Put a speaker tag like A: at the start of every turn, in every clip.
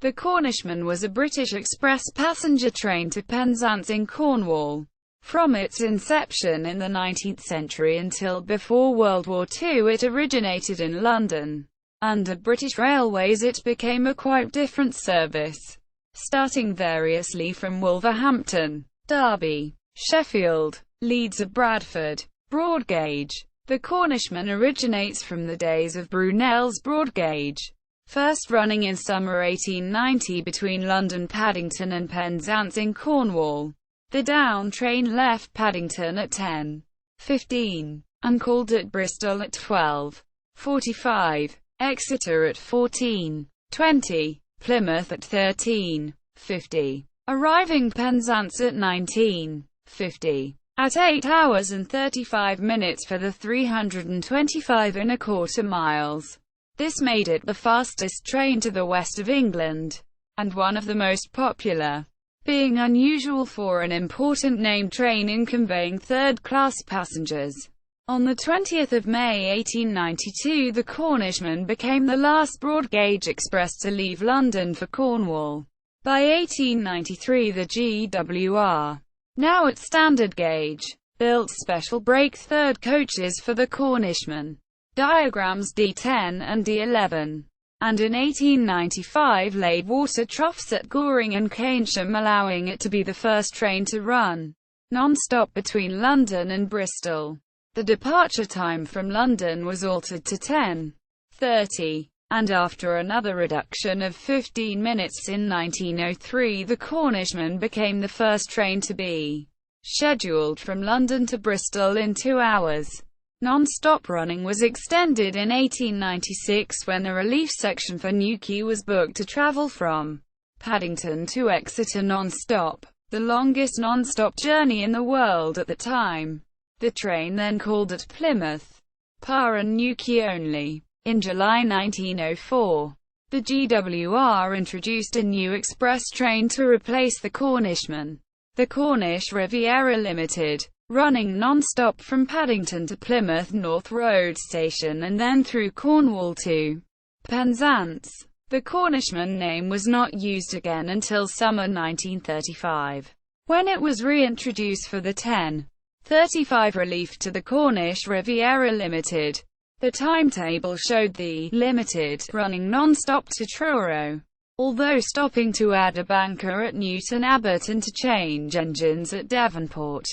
A: The Cornishman was a British express passenger train to Penzance in Cornwall. From its inception in the 19th century until before World War II, it originated in London. Under British Railways it became a quite different service, starting variously from Wolverhampton, Derby, Sheffield, Leeds or Bradford. Broad gauge. The Cornishman originates from the days of Brunel's broad gauge, first running in summer 1890 between London Paddington and Penzance in Cornwall. The down train left Paddington at 10:15, and called at Bristol at 12:45, Exeter at 14:20, Plymouth at 13:50, arriving Penzance at 19:50. At 8 hours and 35 minutes for the 325¼ miles. This made it the fastest train to the west of England, and one of the most popular, being unusual for an important name train in conveying third-class passengers. On the 20th of May 1892 the Cornishman became the last broad-gauge express to leave London for Cornwall. By 1893 the GWR, now at standard gauge, built special brake third coaches for the Cornishman, diagrams D10 and D11, and in 1895 laid water troughs at Goring and Keynsham, allowing it to be the first train to run non-stop between London and Bristol. The departure time from London was altered to 10:30, and after another reduction of 15 minutes in 1903 the Cornishman became the first train to be scheduled from London to Bristol in 2 hours. Non-stop running was extended in 1896 when the relief section for Newquay was booked to travel from Paddington to Exeter non-stop, the longest non-stop journey in the world at the time. The train then called at Plymouth, Pa and Newquay only. In July 1904, the GWR introduced a new express train to replace the Cornishman, the Cornish Riviera Limited, running non-stop from Paddington to Plymouth North Road Station and then through Cornwall to Penzance. The Cornishman name was not used again until summer 1935, when it was reintroduced for the 10:35 relief to the Cornish Riviera Limited. The timetable showed the Limited running non-stop to Truro, although stopping to add a banker at Newton Abbot and to change engines at Devonport.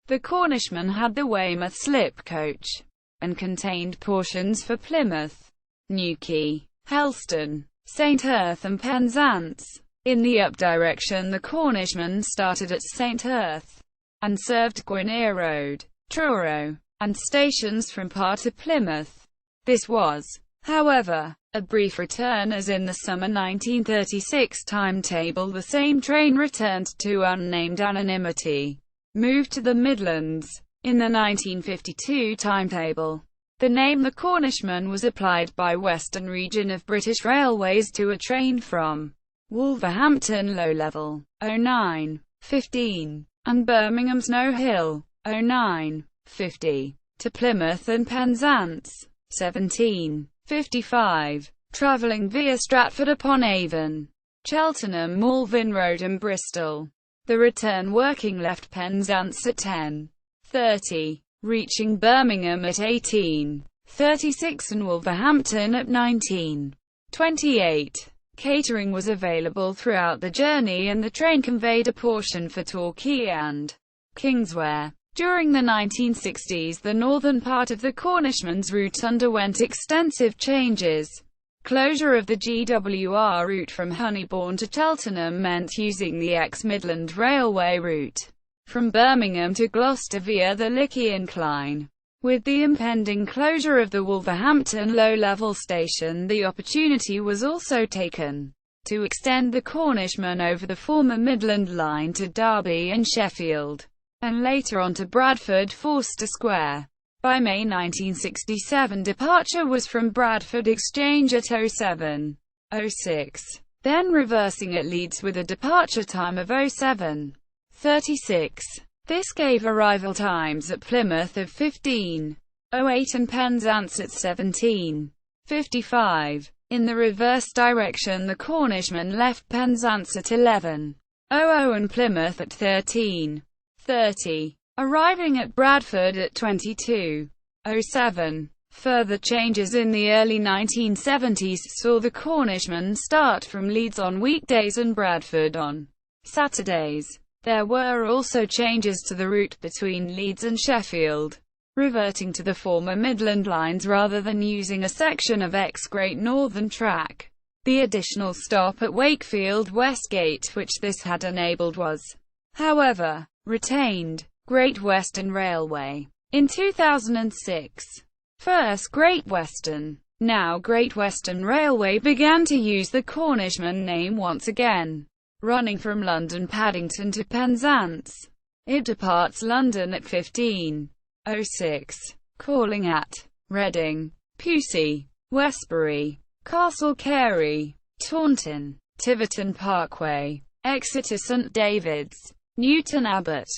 A: The Cornishman had the Weymouth slip coach, and contained portions for Plymouth, Newquay, Helston, St. Erth and Penzance. In the up direction the Cornishman started at St. Erth, and served Gwynedd Road, Truro, and stations from Pa to Plymouth. This was, however, a brief return, as in the summer 1936 timetable the same train returned to unnamed anonymity, moved to the Midlands. In the 1952 timetable, the name the Cornishman was applied by Western Region of British Railways to a train from Wolverhampton Low Level, 09:15, and Birmingham Snow Hill, 09:50, to Plymouth and Penzance, 17:55, travelling via Stratford-upon-Avon, Cheltenham, Malvern Road and Bristol. The return working left Penzance at 10:30, reaching Birmingham at 18:36 and Wolverhampton at 19:28. Catering was available throughout the journey and the train conveyed a portion for Torquay and Kingswear. During the 1960s the northern part of the Cornishman's route underwent extensive changes. Closure of the GWR route from Honeybourne to Cheltenham meant using the ex-Midland Railway route from Birmingham to Gloucester via the Lickey Incline. With the impending closure of the Wolverhampton low-level station, the opportunity was also taken to extend the Cornishman over the former Midland Line to Derby and Sheffield, and later on to Bradford Forster Square. By May 1967 departure was from Bradford Exchange at 07:06, then reversing at Leeds with a departure time of 07:36. This gave arrival times at Plymouth of 15:08 and Penzance at 17:55. In the reverse direction, the Cornishman left Penzance at 11:00 and Plymouth at 13:30, arriving at Bradford at 22:07. Further changes in the early 1970s saw the Cornishman start from Leeds on weekdays and Bradford on Saturdays. There were also changes to the route between Leeds and Sheffield, reverting to the former Midland lines rather than using a section of ex-Great Northern track. The additional stop at Wakefield Westgate which this had enabled was, however, retained. Great Western Railway. In 2006, First Great Western, now Great Western Railway, began to use the Cornishman name once again, running from London Paddington to Penzance. It departs London at 15:06, calling at Reading, Pusey, Westbury, Castle Carey, Taunton, Tiverton Parkway, Exeter St David's, Newton Abbot,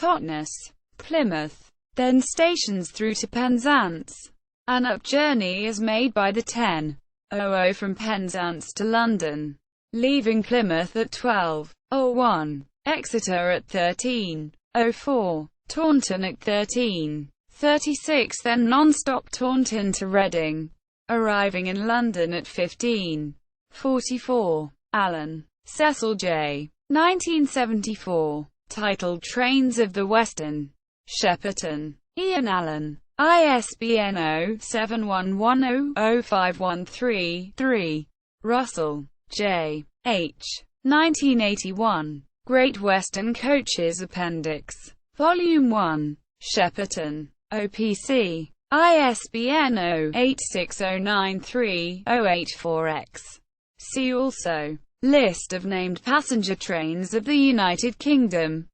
A: Totnes, Plymouth, then stations through to Penzance. An up journey is made by the 10:00 from Penzance to London, leaving Plymouth at 12:01, Exeter at 13:04, Taunton at 13:36, then non-stop Taunton to Reading, arriving in London at 15:44. Allen, Cecil J. 1974. Titled Trains of the Western. Shepperton. Ian Allen. ISBN 0-7110-05133-3. Russell, J. H. 1981. Great Western Coaches Appendix. Volume 1. Shepperton. OPC. ISBN 0-86093-084-X. See also List of named passenger trains of the United Kingdom.